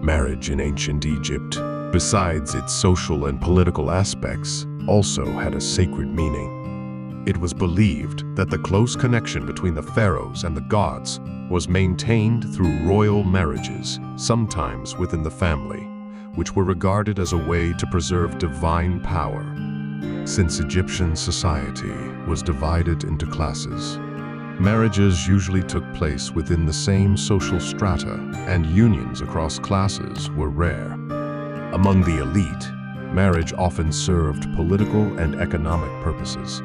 Marriage in ancient Egypt, besides its social and political aspects, also had a sacred meaning. It was believed that the close connection between the pharaohs and the gods was maintained through royal marriages, sometimes within the family, which were regarded as a way to preserve divine power. Since Egyptian society was divided into classes, marriages usually took place within the same social strata, and unions across classes were rare. Among the elite, marriage often served political and economic purposes,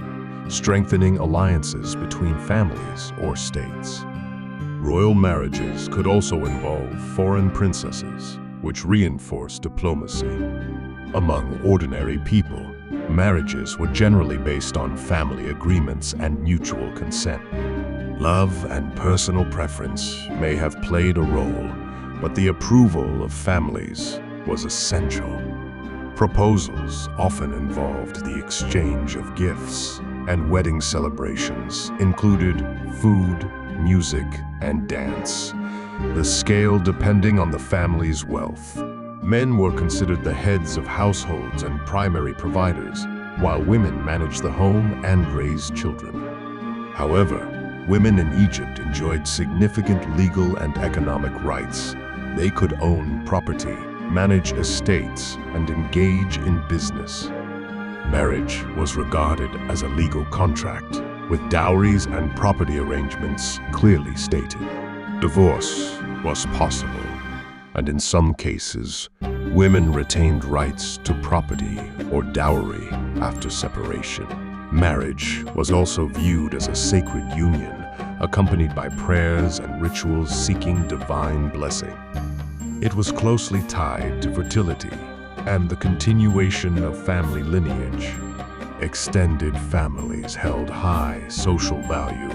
strengthening alliances between families or states. Royal marriages could also involve foreign princesses, which reinforced diplomacy. Among ordinary people, marriages were generally based on family agreements and mutual consent. Love and personal preference may have played a role, but the approval of families was essential. Proposals often involved the exchange of gifts, and wedding celebrations included food, music, and dance, the scale depending on the family's wealth. Men were considered the heads of households and primary providers, while women managed the home and raised children. However, women in Egypt enjoyed significant legal and economic rights. They could own property, manage estates, and engage in business. Marriage was regarded as a legal contract, with dowries and property arrangements clearly stated. Divorce was possible, and in some cases, women retained rights to property or dowry after separation. Marriage was also viewed as a sacred union, accompanied by prayers and rituals seeking divine blessing. It was closely tied to fertility and the continuation of family lineage. Extended families held high social value,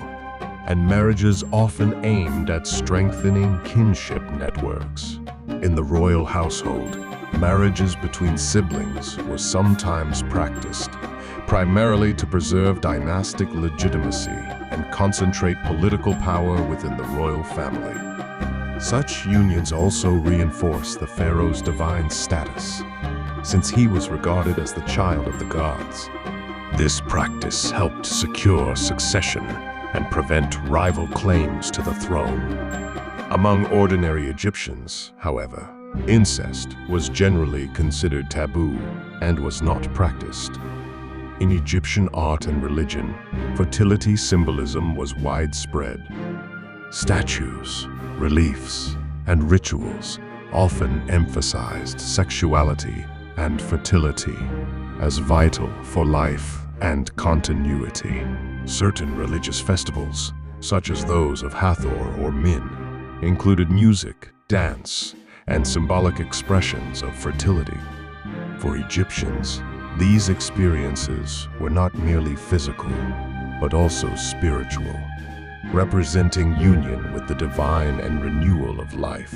and marriages often aimed at strengthening kinship networks. In the royal household, marriages between siblings were sometimes practiced, primarily to preserve dynastic legitimacy and concentrate political power within the royal family. Such unions also reinforced the pharaoh's divine status, since he was regarded as the child of the gods. This practice helped secure succession and prevent rival claims to the throne. Among ordinary Egyptians, however, incest was generally considered taboo and was not practiced. In Egyptian art and religion, fertility symbolism was widespread. Statues, reliefs, and rituals often emphasized sexuality and fertility as vital for life and continuity. Certain religious festivals, such as those of Hathor or Min, included music, dance, and symbolic expressions of fertility. For Egyptians, these experiences were not merely physical, but also spiritual, representing union with the divine and renewal of life.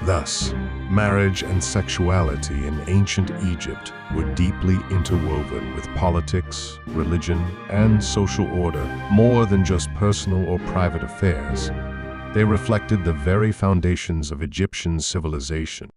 Thus, marriage and sexuality in ancient Egypt were deeply interwoven with politics, religion, and social order. More than just personal or private affairs, they reflected the very foundations of Egyptian civilization.